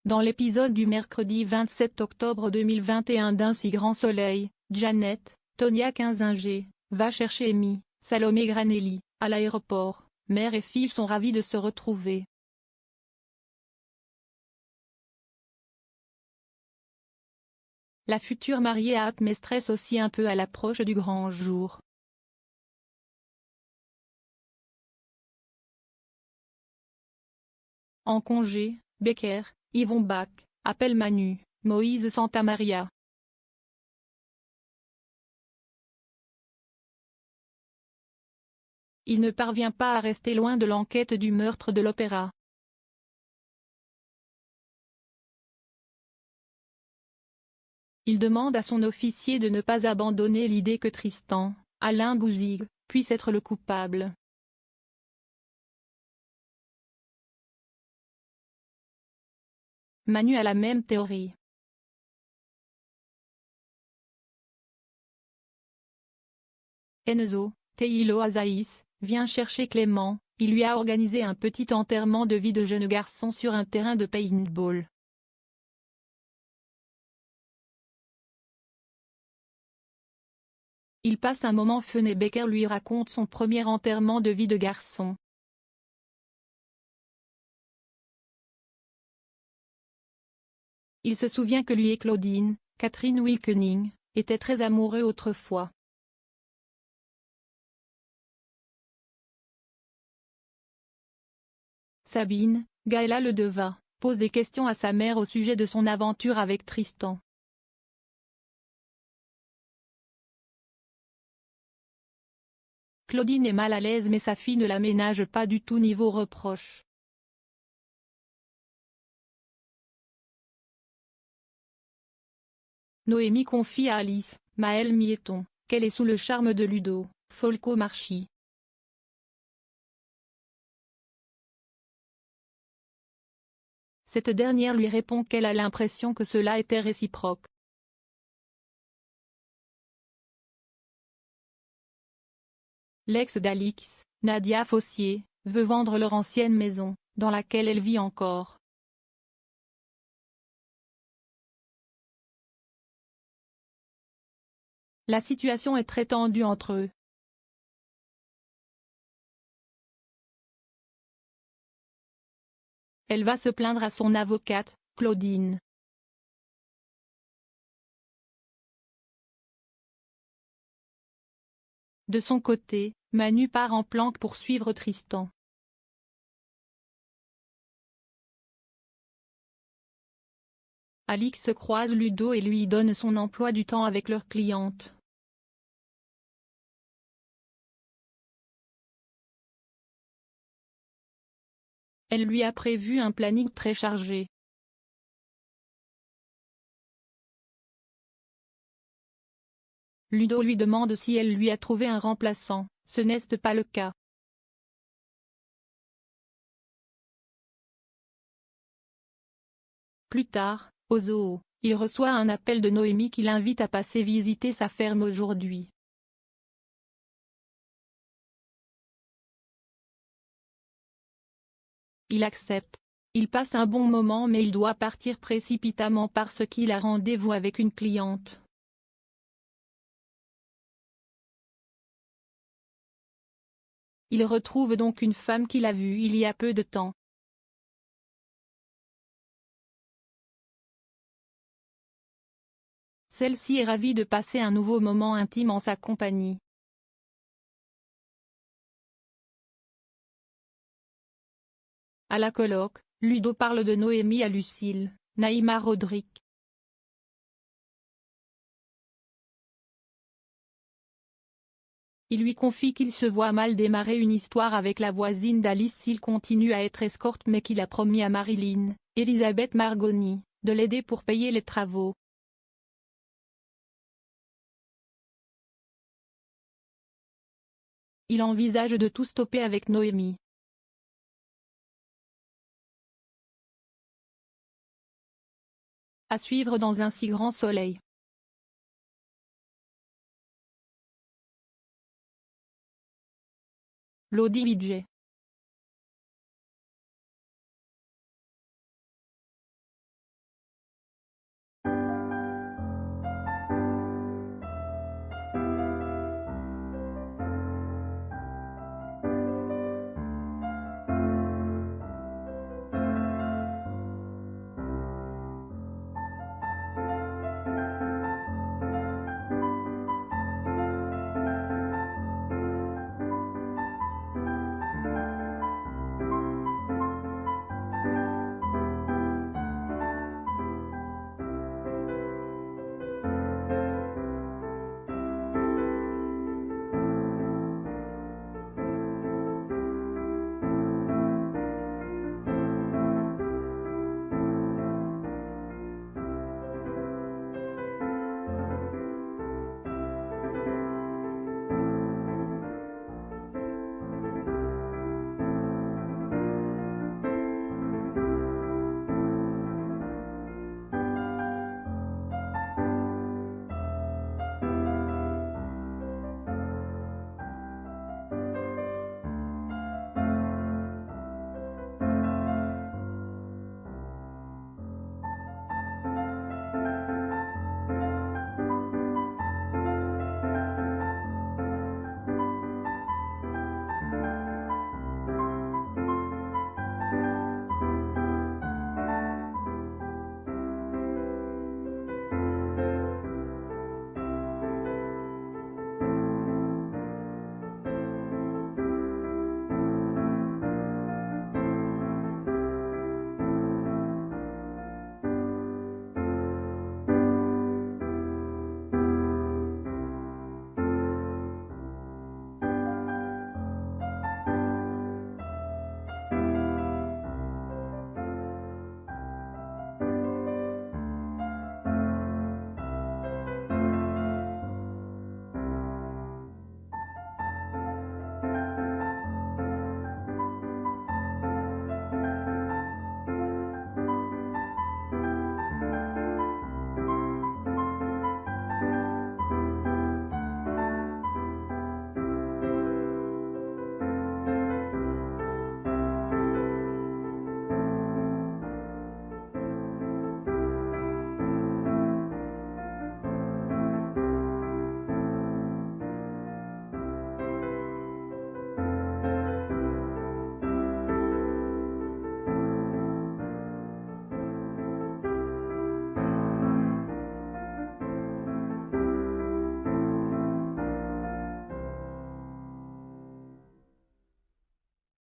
Dans l'épisode du mercredi 27 octobre 2021 d'Un si grand soleil, Janet, Tonia Kinzinger, va chercher Amy, Salomé Granelli, à l'aéroport. Mère et fille sont ravis de se retrouver. La future mariée a hâte mais stresse aussi un peu à l'approche du grand jour. En congé, Becker, Yvon Bach, appelle Manu, Moïse Santamaria. Il ne parvient pas à rester loin de l'enquête du meurtre de l'Opéra. Il demande à son officier de ne pas abandonner l'idée que Tristan, Alain Bouzigues, puisse être le coupable. Manu a la même théorie. Enzo, Teilo Azaïs, vient chercher Clément, il lui a organisé un petit enterrement de vie de jeune garçon sur un terrain de paintball. Il passe un moment fun et Becker lui raconte son premier enterrement de vie de garçon. Il se souvient que lui et Claudine, Catherine Wilkening, étaient très amoureux autrefois. Sabine, Gaëla Ledeva, pose des questions à sa mère au sujet de son aventure avec Tristan. Claudine est mal à l'aise mais sa fille ne la ménage pas du tout niveau reproche. Noémie confie à Alice, Maëlle Mieton, qu'elle est sous le charme de Ludo, Folco Marchi. Cette dernière lui répond qu'elle a l'impression que cela était réciproque. L'ex d'Alix, Nadia Fossier, veut vendre leur ancienne maison, dans laquelle elle vit encore. La situation est très tendue entre eux. Elle va se plaindre à son avocate, Claudine. De son côté, Manu part en planque pour suivre Tristan. Alix croise Ludo et lui donne son emploi du temps avec leur cliente. Elle lui a prévu un planning très chargé. Ludo lui demande si elle lui a trouvé un remplaçant, ce n'est pas le cas. Plus tard, au zoo, il reçoit un appel de Noémie qui l'invite à passer visiter sa ferme aujourd'hui. Il accepte. Il passe un bon moment mais il doit partir précipitamment parce qu'il a rendez-vous avec une cliente. Il retrouve donc une femme qu'il a vue il y a peu de temps. Celle-ci est ravie de passer un nouveau moment intime en sa compagnie. À la colloque, Ludo parle de Noémie à Lucille, Naïma Rodrigue. Il lui confie qu'il se voit mal démarrer une histoire avec la voisine d'Alice s'il continue à être escorte mais qu'il a promis à Marilyn, Elisabeth Margoni, de l'aider pour payer les travaux. Il envisage de tout stopper avec Noémie. À suivre dans Un si grand soleil. Lodi Widget.